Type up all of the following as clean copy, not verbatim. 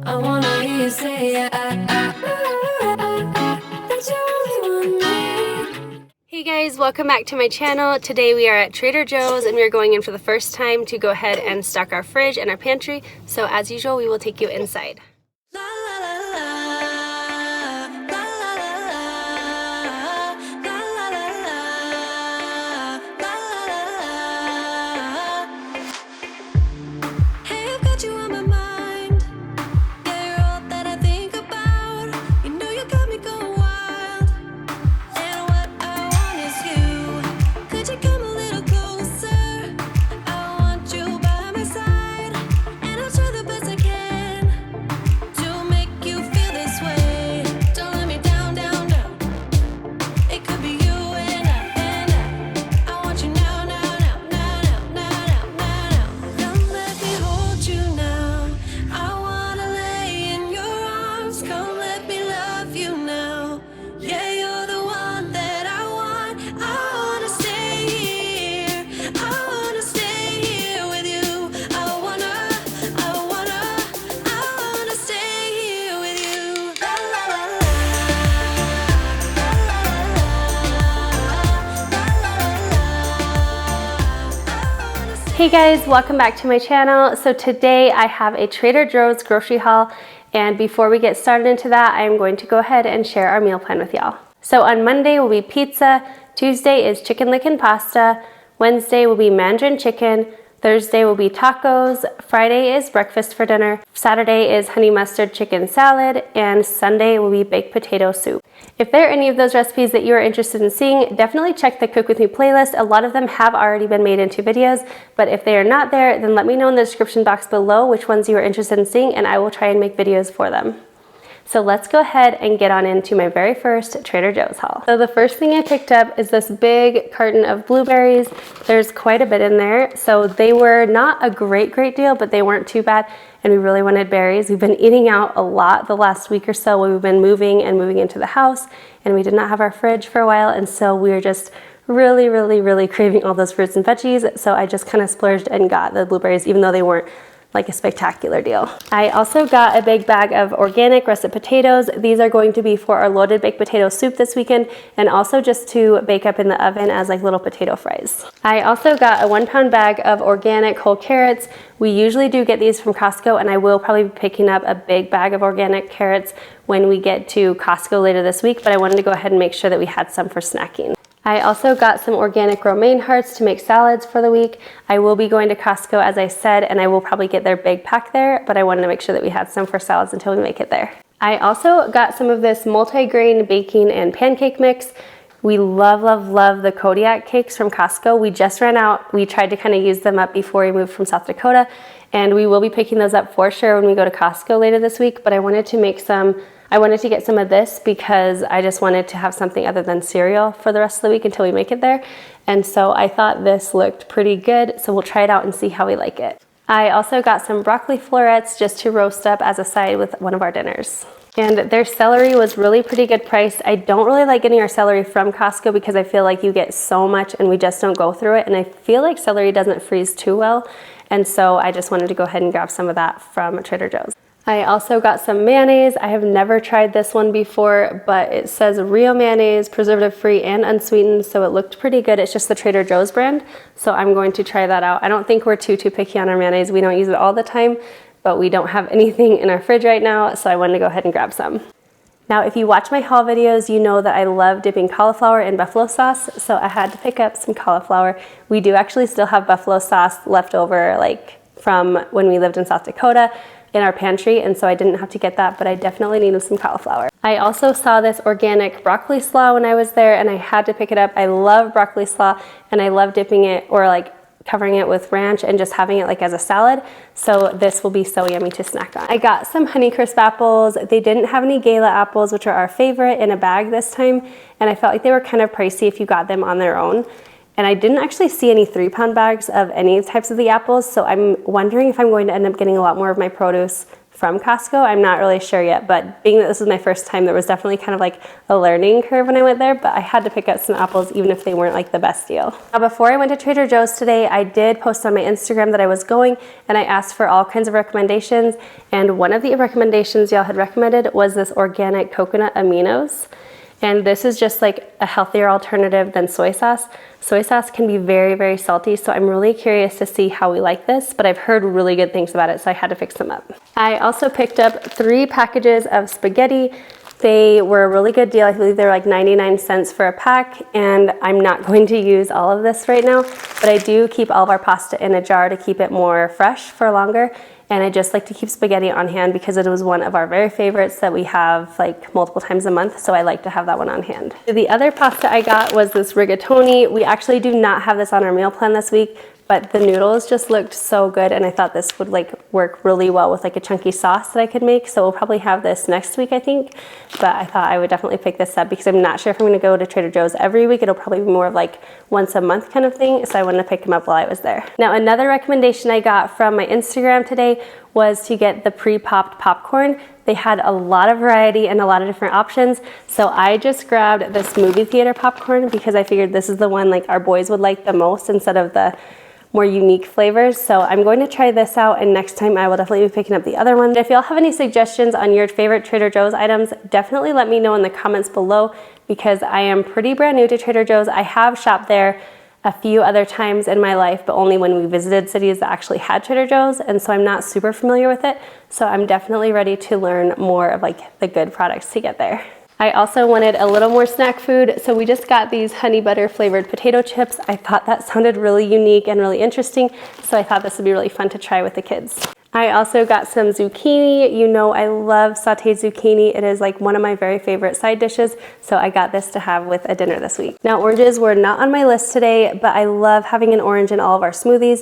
I wanna hear you say that you only want me. Hey guys, welcome back to my channel. Today we are at Trader Joe's and we are going in for the first time to go ahead and stock our fridge and our pantry. So as usual, we will take you inside. Hey guys, welcome back to my channel. So today I have a Trader Joe's grocery haul, and before we get started into that, I'm going to go ahead and share our meal plan with y'all. So on Monday will be pizza, Tuesday is chicken lick and pasta, Wednesday will be mandarin chicken, Thursday will be tacos, Friday is breakfast for dinner, Saturday is honey mustard chicken salad, and Sunday will be baked potato soup. If there are any of those recipes that you are interested in seeing, definitely check the Cook With Me playlist. A lot of them have already been made into videos, but if they are not there, then let me know in the description box below which ones you are interested in seeing, and I will try and make videos for them. So let's go ahead and get on into my very first Trader Joe's haul. So the first thing I picked up is this big carton of blueberries. There's quite a bit in there. So they were not a great deal, but they weren't too bad. And we really wanted berries. We've been eating out a lot the last week or so. We've been moving into the house, and we did not have our fridge for a while. And so we were just really craving all those fruits and veggies. So I just kind of splurged and got the blueberries, even though they weren't like a spectacular deal. I also got a big bag of organic russet potatoes. These are going to be for our loaded baked potato soup this weekend, and also just to bake up in the oven as like little potato fries. I also got a 1 pound bag of organic whole carrots. We usually do get these from Costco, and I will probably be picking up a big bag of organic carrots when we get to Costco later this week, but I wanted to go ahead and make sure that we had some for snacking. I also got some organic romaine hearts to make salads for the week. I will be going to Costco, as I said, and I will probably get their big pack there, but I wanted to make sure that we had some for salads until we make it there. I also got some of this multigrain baking and pancake mix. We love the Kodiak Cakes from Costco. We just ran out. We tried to kind of use them up before we moved from South Dakota, and we will be picking those up for sure when we go to Costco later this week, but I wanted to get some of this because I just wanted to have something other than cereal for the rest of the week until we make it there. And so I thought this looked pretty good, so we'll try it out and see how we like it. I also got some broccoli florets just to roast up as a side with one of our dinners. And their celery was really pretty good price. I don't really like getting our celery from Costco because I feel like you get so much and we just don't go through it. And I feel like celery doesn't freeze too well. And so I just wanted to go ahead and grab some of that from Trader Joe's. I also got some mayonnaise. I have never tried this one before, but it says real mayonnaise, preservative-free and unsweetened, so it looked pretty good. It's just the Trader Joe's brand, so I'm going to try that out. I don't think we're too picky on our mayonnaise. We don't use it all the time, but we don't have anything in our fridge right now, so I wanted to go ahead and grab some. Now, if you watch my haul videos, you know that I love dipping cauliflower in buffalo sauce, so I had to pick up some cauliflower. We do actually still have buffalo sauce left over, like from when we lived in South Dakota, in our pantry, and so I didn't have to get that, but I definitely needed some cauliflower. I also saw this organic broccoli slaw when I was there, and I had to pick it up. I love broccoli slaw, and I love dipping it or like covering it with ranch and just having it like as a salad, so this will be so yummy to snack on. I got some Honeycrisp apples. They didn't have any Gala apples, which are our favorite, in a bag this time, and I felt like they were kind of pricey if you got them on their own. And I didn't actually see any 3-pound bags of any types of the apples, so I'm wondering if I'm going to end up getting a lot more of my produce from Costco. I'm not really sure yet, but being that this is my first time, there was definitely kind of like a learning curve when I went there, but I had to pick up some apples even if they weren't like the best deal. Now, before I went to Trader Joe's today, I did post on my Instagram that I was going, and I asked for all kinds of recommendations, and one of the recommendations y'all had recommended was this organic coconut aminos. And this is just like a healthier alternative than soy sauce. Soy sauce can be very, very salty, so I'm really curious to see how we like this, but I've heard really good things about it, so I had to fix them up. I also picked up 3 packages of spaghetti. They were a really good deal. I believe they were like 99 cents for a pack, and I'm not going to use all of this right now, but I do keep all of our pasta in a jar to keep it more fresh for longer. And I just like to keep spaghetti on hand because it was one of our very favorites that we have like multiple times a month, so I like to have that one on hand. The other pasta I got was this rigatoni. We actually do not have this on our meal plan this week, but the noodles just looked so good, and I thought this would like work really well with like a chunky sauce that I could make. So we'll probably have this next week, I think, but I thought I would definitely pick this up because I'm not sure if I'm gonna go to Trader Joe's every week. It'll probably be more of like once a month kind of thing, so I wanted to pick them up while I was there. Now, another recommendation I got from my Instagram today was to get the pre-popped popcorn. They had a lot of variety and a lot of different options, so I just grabbed this movie theater popcorn because I figured this is the one like our boys would like the most instead of the more unique flavors. So I'm going to try this out, and next time I will definitely be picking up the other one. If y'all have any suggestions on your favorite Trader Joe's items, definitely let me know in the comments below because I am pretty brand new to Trader Joe's. I have shopped there a few other times in my life, but only when we visited cities that actually had Trader Joe's, and so I'm not super familiar with it. So I'm definitely ready to learn more of like the good products to get there. I also wanted a little more snack food, so we just got these honey butter flavored potato chips. I thought that sounded really unique and really interesting, so I thought this would be really fun to try with the kids. I also got some zucchini. You know I love sauteed zucchini. It is like one of my very favorite side dishes, so I got this to have with a dinner this week. Now, oranges were not on my list today, but I love having an orange in all of our smoothies,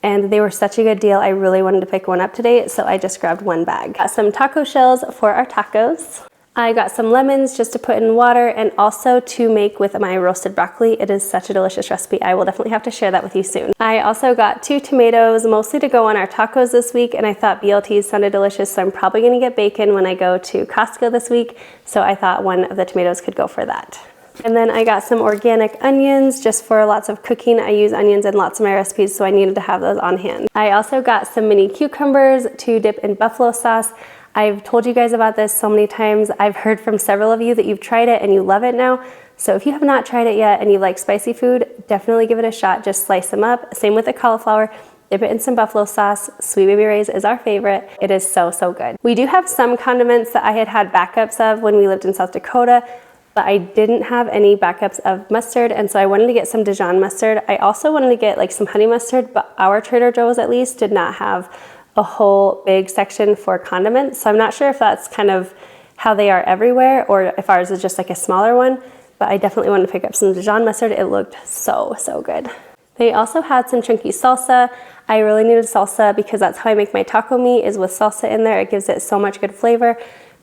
and they were such a good deal. I really wanted to pick one up today, so I just grabbed one bag. Got some taco shells for our tacos. I got some lemons just to put in water and also to make with my roasted broccoli. It is such a delicious recipe. I will definitely have to share that with you soon. I also got 2 tomatoes, mostly to go on our tacos this week, and I thought BLTs sounded delicious, so I'm probably gonna get bacon when I go to Costco this week, so I thought one of the tomatoes could go for that. And then I got some organic onions just for lots of cooking. I use onions in lots of my recipes, so I needed to have those on hand. I also got some mini cucumbers to dip in buffalo sauce. I've told you guys about this so many times. I've heard from several of you that you've tried it and you love it now. So if you have not tried it yet and you like spicy food, definitely give it a shot. Just slice them up. Same with the cauliflower. Dip it in some buffalo sauce. Sweet Baby Ray's is our favorite. It is so, so good. We do have some condiments that I had backups of when we lived in South Dakota, but I didn't have any backups of mustard, and so I wanted to get some Dijon mustard. I also wanted to get like some honey mustard, but our Trader Joe's at least did not have a whole big section for condiments. So I'm not sure if that's kind of how they are everywhere or if ours is just like a smaller one, but I definitely wanted to pick up some Dijon mustard. It looked so, so good. They also had some chunky salsa. I really needed salsa because that's how I make my taco meat, is with salsa in there. It gives it so much good flavor.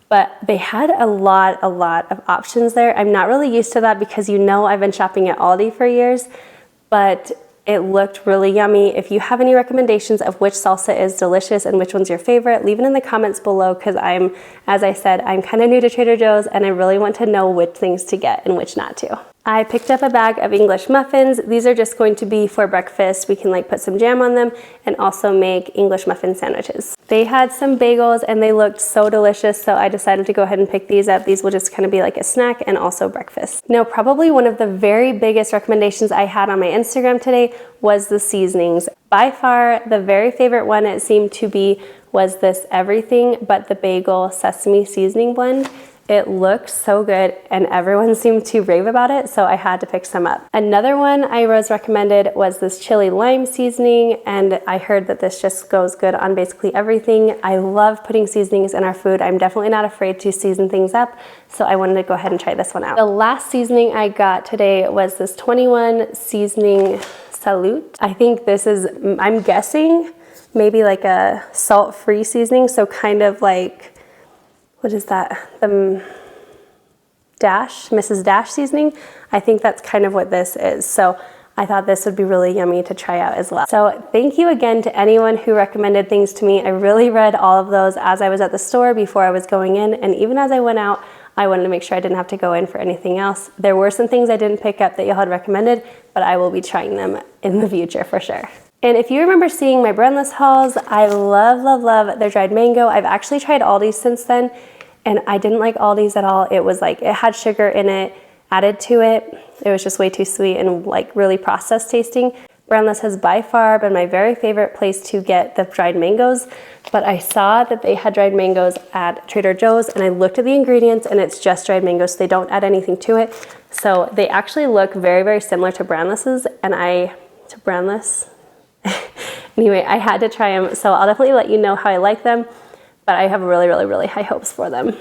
But they had a lot of options there. I'm not really used to that because you know I've been shopping at Aldi for years, but it looked really yummy. If you have any recommendations of which salsa is delicious and which one's your favorite, leave it in the comments below because as I said, I'm kind of new to Trader Joe's and I really want to know which things to get and which not to. I picked up a bag of English muffins. These are just going to be for breakfast. We can like put some jam on them and also make English muffin sandwiches. They had some bagels and they looked so delicious, so I decided to go ahead and pick these up. These will just kind of be like a snack and also breakfast. Now, probably one of the very biggest recommendations I had on my Instagram today was the seasonings. By far, the very favorite one it seemed to be was this everything but the bagel sesame seasoning blend. It looked so good and everyone seemed to rave about it, so I had to pick some up. Another one I was recommended was this chili lime seasoning, and I heard that this just goes good on basically everything. I love putting seasonings in our food. I'm definitely not afraid to season things up, so I wanted to go ahead and try this one out. The last seasoning I got today was this 21 seasoning Salute. I think this is, I'm guessing, maybe like a salt-free seasoning, so kind of like, what is that? The Dash, Mrs. Dash seasoning. I think that's kind of what this is. So I thought this would be really yummy to try out as well. So thank you again to anyone who recommended things to me. I really read all of those as I was at the store before I was going in, and even as I went out, I wanted to make sure I didn't have to go in for anything else. There were some things I didn't pick up that y'all had recommended, but I will be trying them in the future for sure. And if you remember seeing my brandless hauls, I love their dried mango. I've actually tried Aldi's since then, and I didn't like Aldi's at all. It was like, it had sugar in it, added to it. It was just way too sweet and like really processed tasting. Brandless has by far been my very favorite place to get the dried mangoes, but I saw that they had dried mangoes at Trader Joe's, and I looked at the ingredients and it's just dried mangoes, so they don't add anything to it. So they actually look very similar to Brandless's, and Brandless. Anyway, I had to try them, so I'll definitely let you know how I like them, but I have really high hopes for them.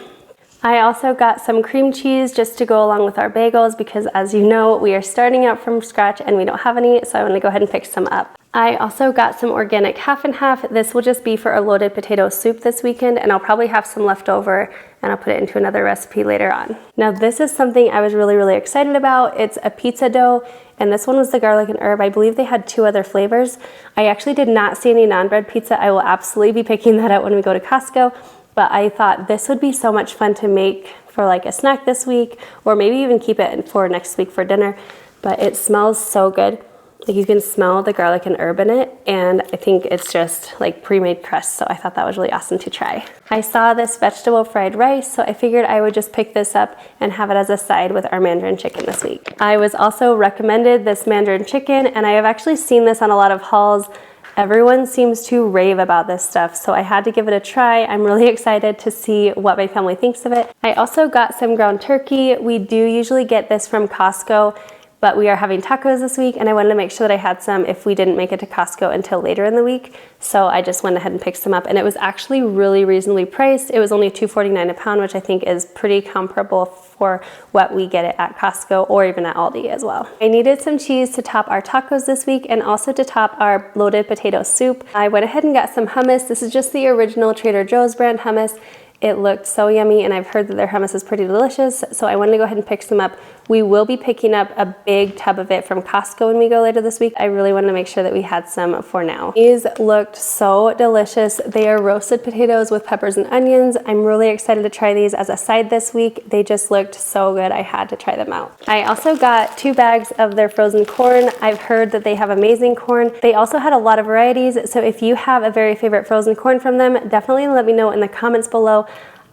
I also got some cream cheese just to go along with our bagels because, as you know, we are starting out from scratch and we don't have any, so I'm gonna go ahead and pick some up. I also got some organic half and half. This will just be for a loaded potato soup this weekend, and I'll probably have some left over and I'll put it into another recipe later on. Now this is something I was really excited about. It's a pizza dough, and this one was the garlic and herb. I believe they had 2 other flavors. I actually did not see any non-bread pizza. I will absolutely be picking that out when we go to Costco, but I thought this would be so much fun to make for like a snack this week, or maybe even keep it for next week for dinner. But it smells so good. Like, you can smell the garlic and herb in it, and I think it's just like pre-made crust, so I thought that was really awesome to try. I saw this vegetable fried rice, so I figured I would just pick this up and have it as a side with our mandarin chicken this week. I was also recommended this mandarin chicken, and I have actually seen this on a lot of hauls. Everyone seems to rave about this stuff, so I had to give it a try. I'm really excited to see what my family thinks of it. I also got some ground turkey. We do usually get this from Costco, but we are having tacos this week, and I wanted to make sure that I had some if we didn't make it to Costco until later in the week. So I just went ahead and picked some up, and it was actually really reasonably priced. It was only $2.49 a pound, which I think is pretty comparable for what we get it at Costco or even at Aldi as well. I needed some cheese to top our tacos this week and also to top our loaded potato soup. I went ahead and got some hummus. This is just the original Trader Joe's brand hummus. It looked so yummy, and I've heard that their hummus is pretty delicious, so I wanted to go ahead and pick some up. We will be picking up a big tub of it from Costco when we go later this week. I really wanted to make sure that we had some for now. These looked so delicious. They are roasted potatoes with peppers and onions. I'm really excited to try these as a side this week. They just looked so good. I had to try them out. I also got 2 bags of their frozen corn. I've heard that they have amazing corn. They also had a lot of varieties, so if you have a very favorite frozen corn from them, definitely let me know in the comments below.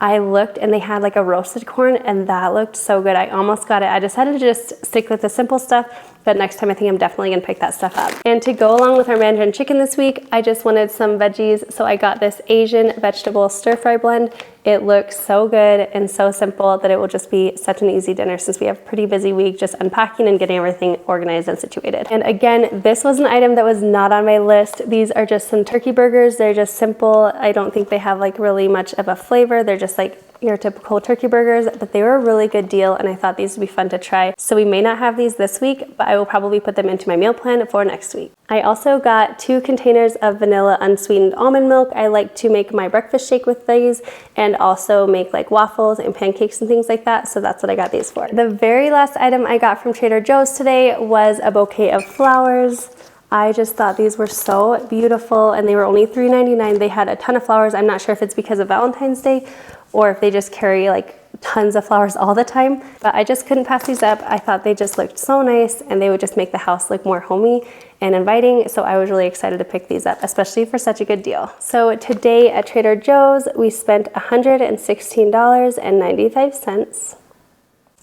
I looked and they had like a roasted corn, and that looked so good. I almost got it. I decided to just stick with the simple stuff, but next time I think I'm definitely gonna pick that stuff up. And to go along with our mandarin chicken this week, I just wanted some veggies, so I got this Asian vegetable stir-fry blend. It looks so good and so simple that it will just be such an easy dinner since we have a pretty busy week just unpacking and getting everything organized and situated. And again, this was an item that was not on my list. These are just some turkey burgers. They're just simple. I don't think they have like really much of a flavor. They're just like your typical turkey burgers, but they were a really good deal, and I thought these would be fun to try. So we may not have these this week, but I will probably put them into my meal plan for next week. I also got 2 containers of vanilla unsweetened almond milk. I like to make my breakfast shake with these and also make like waffles and pancakes and things like that, so that's what I got these for. The very last item I got from Trader Joe's today was a bouquet of flowers. I just thought these were so beautiful, and they were only $3.99. They had a ton of flowers. I'm not sure if it's because of Valentine's Day or if they just carry like tons of flowers all the time, but I just couldn't pass these up. I thought they just looked so nice, and they would just make the house look more homey and inviting, so I was really excited to pick these up, especially for such a good deal. So today at Trader Joe's, we spent $116.95.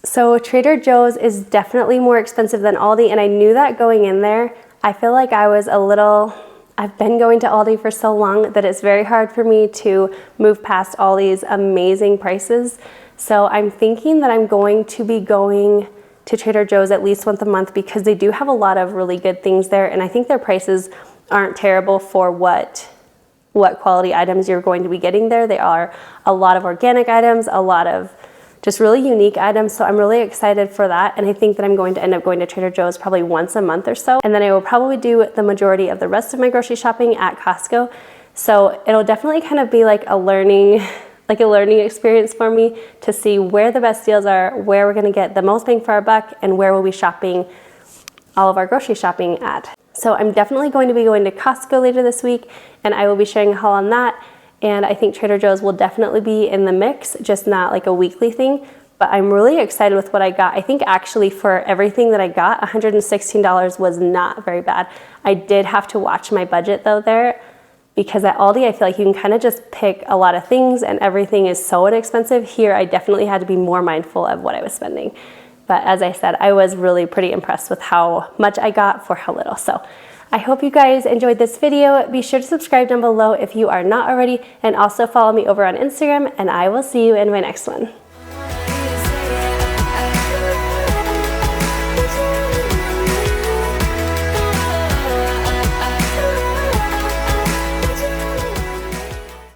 So Trader Joe's is definitely more expensive than Aldi, and I knew that going in there. I feel like I was I've been going to Aldi for so long that it's very hard for me to move past all these amazing prices. So I'm thinking that I'm going to be going to Trader Joe's at least once a month because they do have a lot of really good things there, and I think their prices aren't terrible for what quality items you're going to be getting there. They are a lot of organic items, a lot of just really unique items, so I'm really excited for that, and I think that I'm going to end up going to Trader Joe's probably once a month or so, and then I will probably do the majority of the rest of my grocery shopping at Costco. So it'll definitely kind of be like a learning experience for me to see where the best deals are, where we're gonna get the most bang for our buck, and where we'll be shopping all of our grocery shopping at. So I'm definitely going to be going to Costco later this week, and I will be sharing a haul on that. And I think Trader Joe's will definitely be in the mix, just not like a weekly thing. But I'm really excited with what I got. I think actually for everything that I got, $116 was not very bad. I did have to watch my budget though there, because at Aldi I feel like you can kind of just pick a lot of things and everything is so inexpensive. Here I definitely had to be more mindful of what I was spending. But as I said, I was really pretty impressed with how much I got for how little. So I hope you guys enjoyed this video. Be sure to subscribe down below if you are not already, and also follow me over on Instagram, and I will see you in my next one.